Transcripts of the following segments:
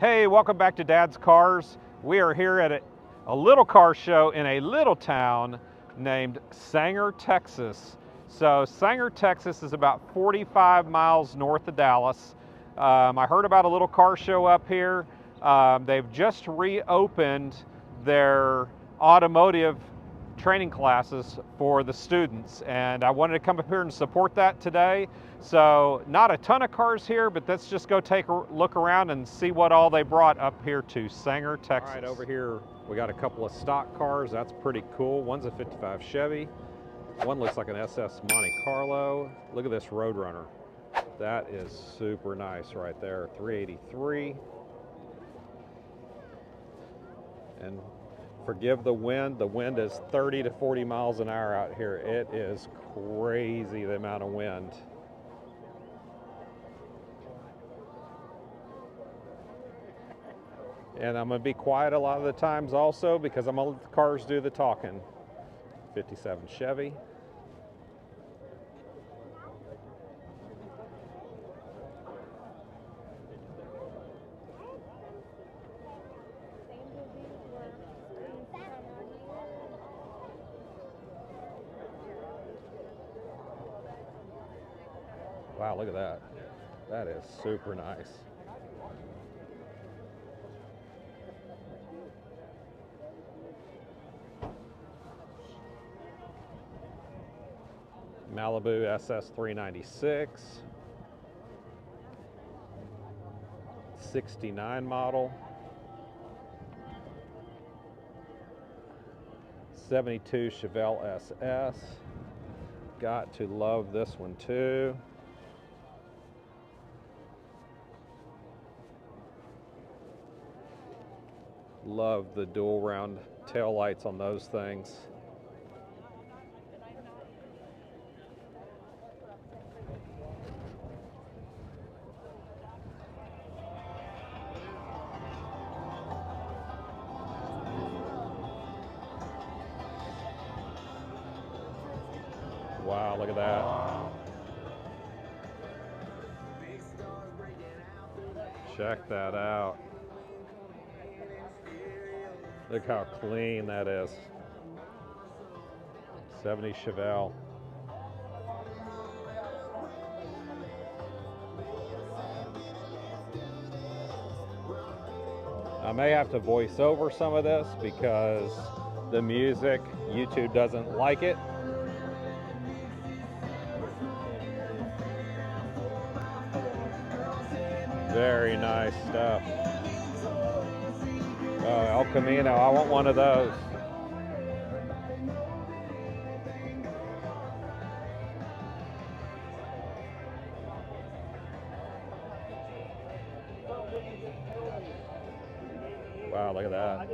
Hey, welcome back to Dad's Cars. We are here at a little car show in a little town named Sanger, Texas. So Sanger, Texas is about 45 miles north of Dallas. I heard about a little car show up here. They've just reopened their automotive training classes for the students, and I wanted to come up here and support that today. So not a ton of cars here, but let's just go take a look around and see what all they brought up here to Sanger, Texas. All right, over here we got a couple of stock cars. That's pretty cool. One's a 55 Chevy. One looks like an SS Monte Carlo. Look at this Roadrunner. That is super nice right there. 383. And forgive the wind. The wind is 30 to 40 miles an hour out here. It is crazy the amount of wind. And I'm going to be quiet a lot of the times also because I'm going to let the cars do the talking. 57 Chevy. Wow, look at that. That is super nice. Malibu SS 396. 69 model. 72 Chevelle SS. Got to love this one too. Love the dual round tail lights on those things. Wow, look at that. Check that out. Look how clean that is. 70 Chevelle. I may have to voice over some of this because the music, YouTube doesn't like it. Very nice stuff. Oh, El Camino, I want one of those. Wow, look at that.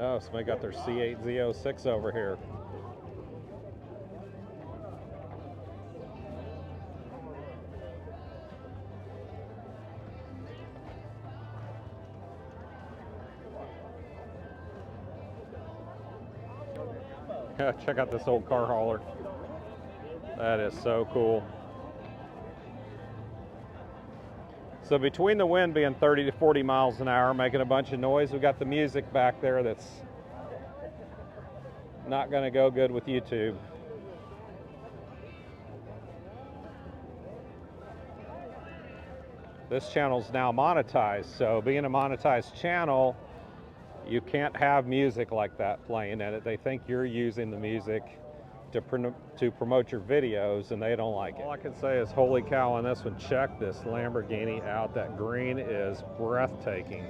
Oh, somebody got their C8 Z06 over here. Check out this old car hauler. That is so cool. So between the wind being 30 to 40 miles an hour, making a bunch of noise, we got the music back there that's not going to go good with YouTube. This channel's now monetized, so being a monetized channel, you can't have music like that playing in it. They think you're using the music to promote your videos, and they don't like it. All I can say is holy cow on this one. Check this Lamborghini out. That green is breathtaking.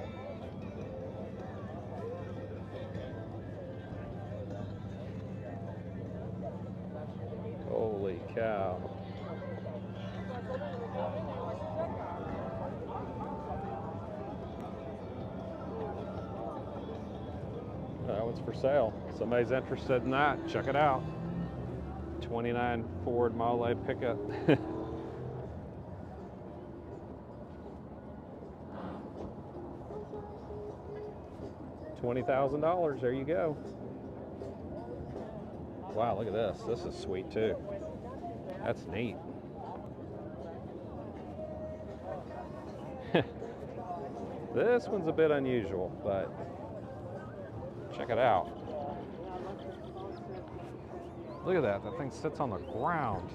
Holy cow. That one's for sale. Somebody's interested in that, check it out. 29 Ford Model A pickup. $20,000, there you go. Wow, look at this. This is sweet too. That's neat. This one's a bit unusual, but check it out. Look at that. That thing sits on the ground.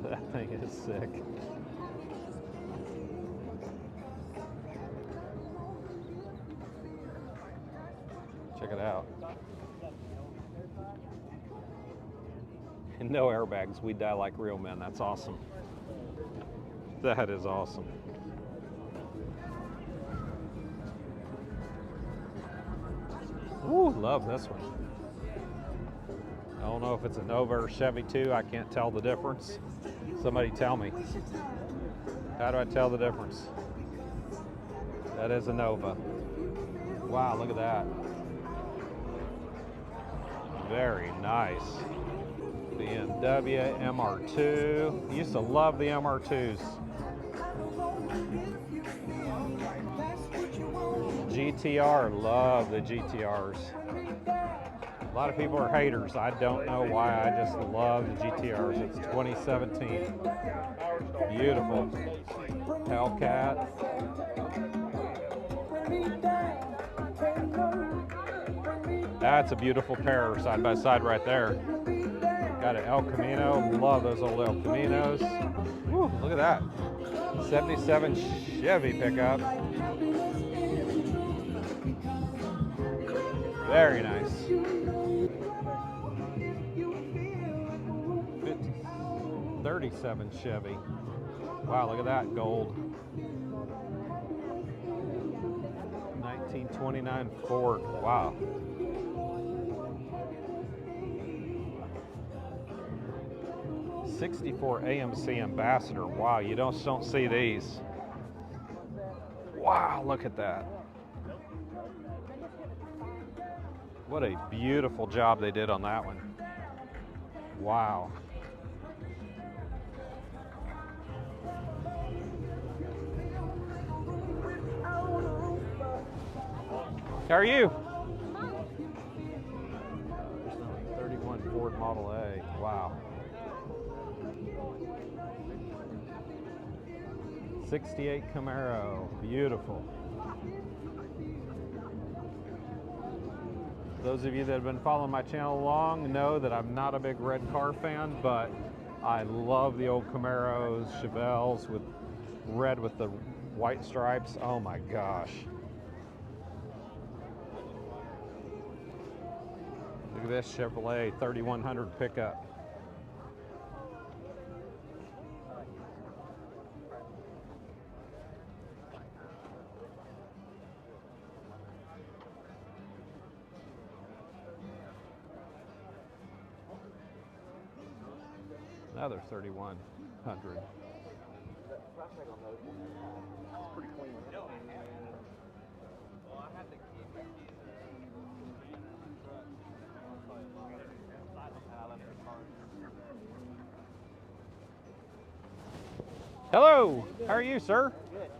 That thing is sick. Check it out. And no airbags. We die like real men. That's awesome. That is awesome. Ooh, love this one. I don't know if it's a Nova or Chevy too. I can't tell the difference. Somebody tell me. How do I tell the difference? That is a Nova. Wow, look at that. Very nice. BMW MR2. Used to love the MR2s. GTR, love the GTRs. A lot of people are haters. I don't know why. I just love the GTRs. It's 2017. Beautiful. Hellcat. That's a beautiful pair side by side right there. Got an El Camino. Love those old El Caminos. Woo, look at that. 77 Chevy pickup. Very nice. 37 Chevy. Wow, look at that gold. 1929 Ford. Wow. '64 AMC Ambassador. Wow, you don't see these. Wow, look at that. What a beautiful job they did on that one. Wow. How are you? 31 Ford Model A. Wow. 68 Camaro. Beautiful. Those of you that have been following my channel long know that I'm not a big red car fan, but I love the old Camaros, Chevelles with red with the white stripes. Oh my gosh. Look at this Chevrolet 3100 pickup. Another 3100. It's pretty clean. Hello, how are you, sir? Good.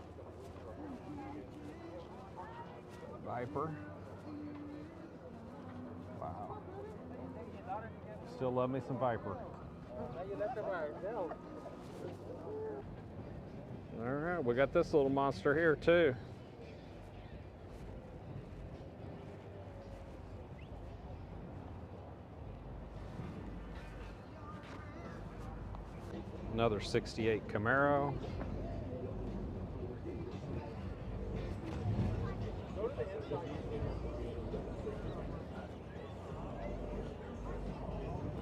Viper. Wow. Still love me some Viper. All right, we got this little monster here too. Another 68 Camaro.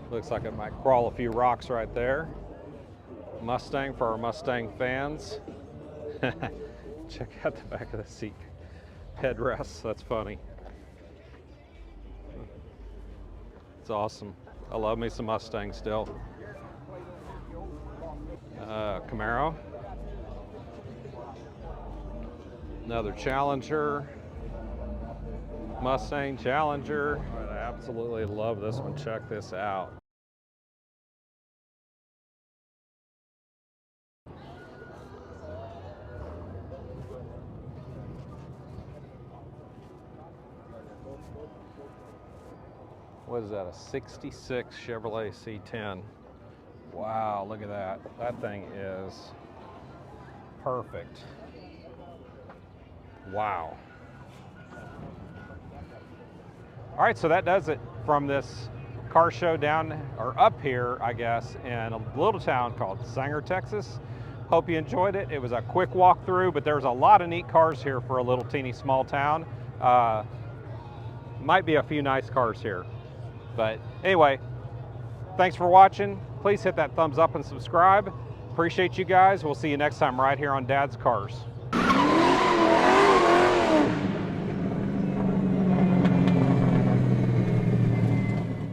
Looks like it might crawl a few rocks right there. Mustang for our Mustang fans. Check out the back of the seat. Headrests, that's funny. It's awesome. I love me some Mustang still. Camaro. Another Challenger. Mustang Challenger. I absolutely love this one. Check this out. What is that, a 66 Chevrolet C10? Wow, look at that. That thing is perfect. Wow. All right, so that does it from this car show down, or up here, I guess, in a little town called Sanger, Texas. Hope you enjoyed it. It was a quick walkthrough, but there's a lot of neat cars here for a little teeny small town. Might be a few nice cars here. But anyway, thanks for watching. Please hit that thumbs up and subscribe. Appreciate you guys. We'll see you next time right here on Dad's Cars.